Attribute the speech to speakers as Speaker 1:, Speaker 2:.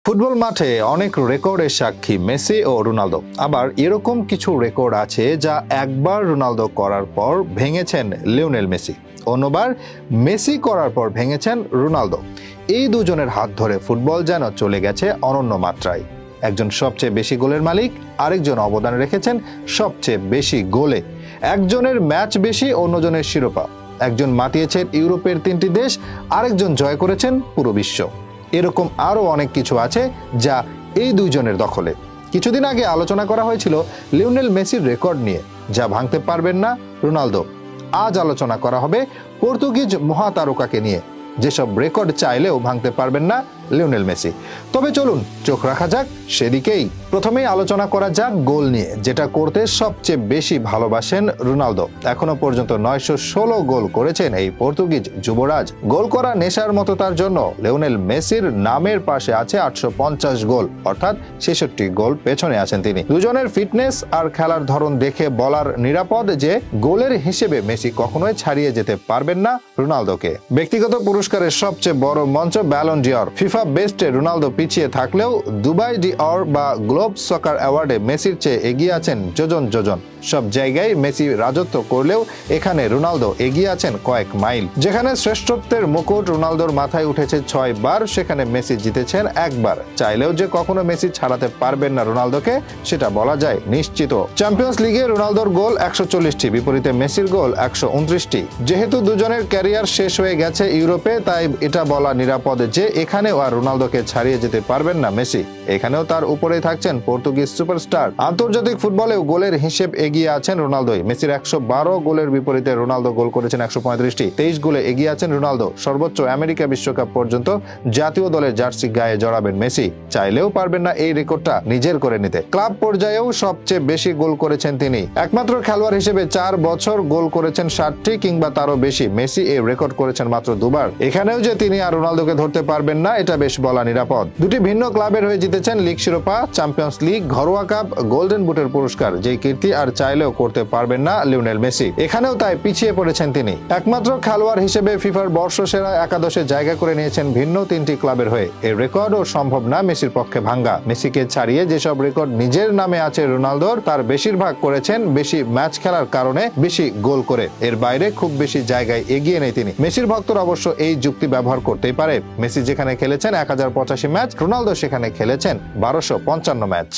Speaker 1: Football মাঠে অনেক রেকর্ডের সাক্ষী মেসি ও রোনালদো। আবার এরকম কিছু রেকর্ড আছে যা একবার রোনালদো করার পর ভেঙেছেন লিওনেল মেসি, অন্যবার মেসি করার পর ভেঙেছেন রোনালদো। এই দুজনের হাত ধরে ফুটবল যেন চলে গেছে অনন্য মাত্রায়। একজন সবচেয়ে বেশি গোলের মালিক, আরেকজন অবদান রেখেছেন সবচেয়ে বেশি গোলে। একজনের ম্যাচ বেশি, অন্যজনের শিরোপা। একজন মাতিয়েছেন ইউরোপের 3টি দেশ, আরেকজন জয় করেছেন পুরো বিশ্ব। এরকম আরো অনেক কিছু আছে যা এই দুইজনের দখলে। কিছুদিন আগে আলোচনা করা হয়েছিল লিওনেল মেসির রেকর্ড নিয়ে, যা ভাঙতে পারবেন না রোনালদো। আজ আলোচনা করা হবে পর্তুগিজ মহাতারকাকে নিয়ে, যেসব রেকর্ড চাইলেও ভাঙতে পারবেন না লিওনেল মেসি। তবে চলুন চোখ রাখা যাক সেদিকেই। প্রথমেই আলোচনা করা যাক গোল নিয়ে, যেটা করতে সবচেয়ে বেশি ভালোবাসেন রোনালদো। এখনো পর্যন্ত 916 গোল করেছেন এই পর্তুগিজ যুবরাজ। গোল করা নেশার মতো তার জন্য। লিওনেল মেসির নামের পাশে আছে 850 গোল, অর্থাৎ 66 গোল পেছনে আছেন তিনি। দুজনের ফিটনেস আর খেলার ধরন দেখে বলার নিরাপদ যে গোলের হিসেবে মেসি কখনোই ছাড়িয়ে যেতে পারবেন না রোনালদোকে। ব্যক্তিগত পুরস্কারের সবচেয়ে বড় মঞ্চ ব্যালন ডি'অর, ফিফা বেস্টে রোনালদো পিছিয়ে থাকলেও দুবাই ডি'অর বা গ্লোব সকার অ্যাওয়ার্ডে মেসির চেয়ে এগিয়ে আছেন যোজন যোজন। সব জায়গায় মেসি রাজত্ব করলেও এখানে রোনালদো এগিয়ে আছেন কয়েক মাইল। যেখানে শ্রেষ্ঠত্বের মুকুট রোনালদোর মাথায় উঠেছে 6 বার, সেখানে মেসি জিতেছেন 1 বার। চাইলেও যে কখনো মেসি ছাড়াতে পারবেন না রোনালদোকে, সেটা বলা যায় নিশ্চিত। চ্যাম্পিয়ন্স লিগে রোনালদোর গোল 140টি, বিপরীতে মেসির গোল 129টি। যেহেতু দুজনের ক্যারিয়ার শেষ হয়ে গেছে ইউরোপে, তাই এটা বলা নিরাপদ যে এখানেও আর রোনালদোকে ছাড়িয়ে যেতে পারবেন না মেসি। এখানেও তার উপরেই থাকছেন পর্তুগিজ সুপারস্টার। আন্তর্জাতিক ফুটবলেও গোলের হিসেব এগিয়ে আছেন রোনালদোই। মেসির 112 গোলের বিপরীতে রোনালদো গোল করেছেন 135টি। 23 গোলে এগিয়ে আছেন রোনালদো। সর্বোচ্চ আমেরিকা বিশ্বকাপ পর্যন্ত জাতীয় দলের জার্সি গায়ে জড়াবেন মেসি। চাইলেও পারবেন না এই রেকর্ডটা নিজের করে নিতে। ক্লাব পর্যায়েও সবচেয়ে বেশি গোল করেছেন তিনি। একমাত্র খেলোয়াড় হিসেবে 4 বছর গোল করেছেন 60টি কিংবা তারও বেশি। মেসি এই রেকর্ড করেছেন মাত্র 2 বার। এখানেও যে তিনি আর রোনালদোকে ধরতে পারবেন না, এটা বেশ বলা নিরাপদ। দুটি ভিন্ন ক্লাবের হয়ে জিতেছেন লিগ শিরোপা, চ্যাম্পিয়ন্স লিগ, ঘরোয়া কাপ, গোল্ডেন বুটের পুরস্কার, যেই কীর্তি আর চাইলেও করতে পারবেন না লিওনেল মেসি। এখানেও তাই পিছিয়ে পড়েছেন তিনি। একমাত্র খেলোয়াড় হিসেবে ফিফার বর্ষসেরা একাদশে জায়গা করে নিয়েছেন ভিন্ন 3টি ক্লাবের হয়ে। এই রেকর্ডও সম্ভব না মেসির পক্ষে ভাঙ্গা। মেসিকে ছাড়িয়ে যেসব রেকর্ড নিজের নামে আছে রোনালদোর, তার বেশিরভাগ করেছেন বেশি ম্যাচ খেলার কারণে, বেশি গোল করে। এর বাইরে খুব বেশি জায়গায় এগিয়ে নেই তিনি। মেসির ভক্তরা অবশ্য এই যুক্তি ব্যবহার করতেই পারে। মেসি যেখানে খেলেছেন 1085 ম্যাচ, রোনালদো সেখানে খেলেছেন 1255 ম্যাচ।